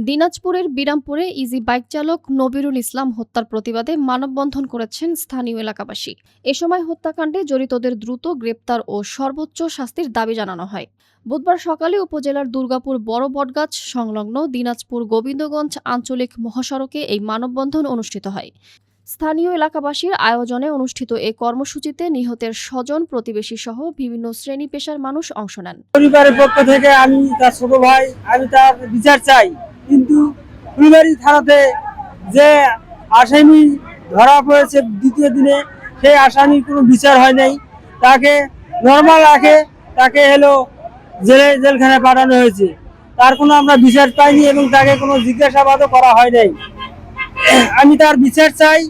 দিনাজপুরের বিরামপুরে easy bike চালক নবিরুল ইসলাম হত্যার প্রতিবাদে মানববন্ধন করেছেন স্থানীয় এলাকাবাসী। এ সময় হত্যাকাণ্ডে জড়িতদের দ্রুত গ্রেপ্তার ও সর্বোচ্চ শাস্তির দাবি জানানো হয়। বুধবার সকালে উপজেলার দুর্গাপুর বড় বটগাছ সংলগ্ন দিনাজপুর গোবিন্দগঞ্জ আঞ্চলিক মহাসড়কে এই মানববন্ধন অনুষ্ঠিত হয়। স্থানীয় এলাকাবাসীর আয়োজনে অনুষ্ঠিত এই কর্মসূচিতে নিহতের স্বজন, প্রতিবেশী সহ বিভিন্ন শ্রেণী পেশার মানুষ অংশ নেন। পরিবারের পক্ষ থেকে আমি তার ছোট ভাই, আমি তার বিচার চাই। কিন্তু ফুলবাড়ি থানাতে যে আসামি ধরা পড়েছে দ্বিতীয় দিনে, সেই আসামির কোনো বিচার হয় নাই। তাকে নর্মাল রাখে, তাকে জেলখানায় পাঠানো হয়েছে। তার কোনো আমরা বিচার পাইনি এবং তাকে কোনো জিজ্ঞাসাবাদও করা হয় নাই। আমি তার বিচার চাই।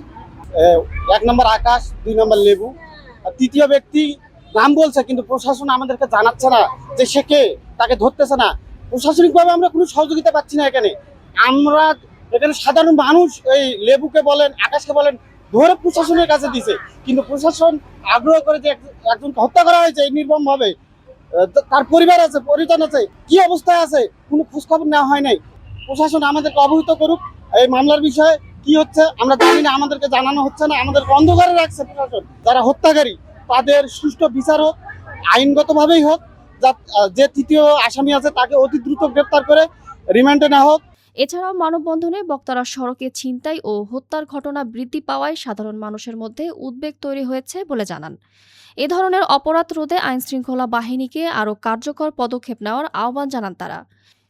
1 নম্বর আকাশ, 2 নম্বর লেবু, আর তৃতীয় ব্যক্তি নাম বলছে কিন্তু প্রশাসন আমাদেরকে জানাচ্ছে না যে সে কে, তাকে ধরতেছে না। প্রশাসনিকভাবে আমরা কোনো সহযোগিতা পাচ্ছি না। আমরা এখানে সাধারণ মানুষ এই লেবুকে বলেন, আকাশকে বলেন, ধরে প্রশাসনের কাছে দিছে, কিন্তু প্রশাসন আগ্রহ করে যে একজনকে হত্যা করা হয়েছে এই নির্মমভাবে, তার পরিবার আছে, পরিজন আছে, কি অবস্থায় আছে কোনো খোঁজখবর নেওয়া হয় নাই। প্রশাসন আমাদেরকে অবহিত করুক এই মামলার বিষয়ে কি হচ্ছে, আমরা জানি না, আমাদেরকে জানানো হচ্ছে না, আমাদেরকে অন্ধকারে রাখছে প্রশাসন। যারা হত্যাকারী তাদের সুষ্ঠু বিচার হোক, আইনগতভাবেই হোক। যে তৃতীয় আসামি আছে তাকে অতি দ্রুত গ্রেপ্তার করে রিমান্ডে নেওয়া হোক। এছাড়াও মানববন্ধনে বক্তারা সড়কে ছিনতাই ও হত্যার ঘটনা বৃদ্ধি পাওয়ায় সাধারণ মানুষের মধ্যে উদ্বেগ তৈরি হয়েছে বলে জানান। এ ধরনের অপরাধ রোধে আইনশৃঙ্খলা বাহিনীকে আরও কার্যকর পদক্ষেপ নেওয়ার আহ্বান জানান তারা।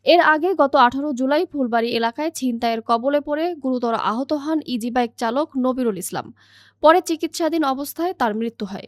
এর আগে গত 18 জুলাই ফুলবাড়ি এলাকায় ছিনতাইয়ের কবলে পড়ে গুরুতর আহত হন ইজি বাইক চালক নবিরুল ইসলাম। পরে চিকিৎসাধীন অবস্থায় তার মৃত্যু হয়।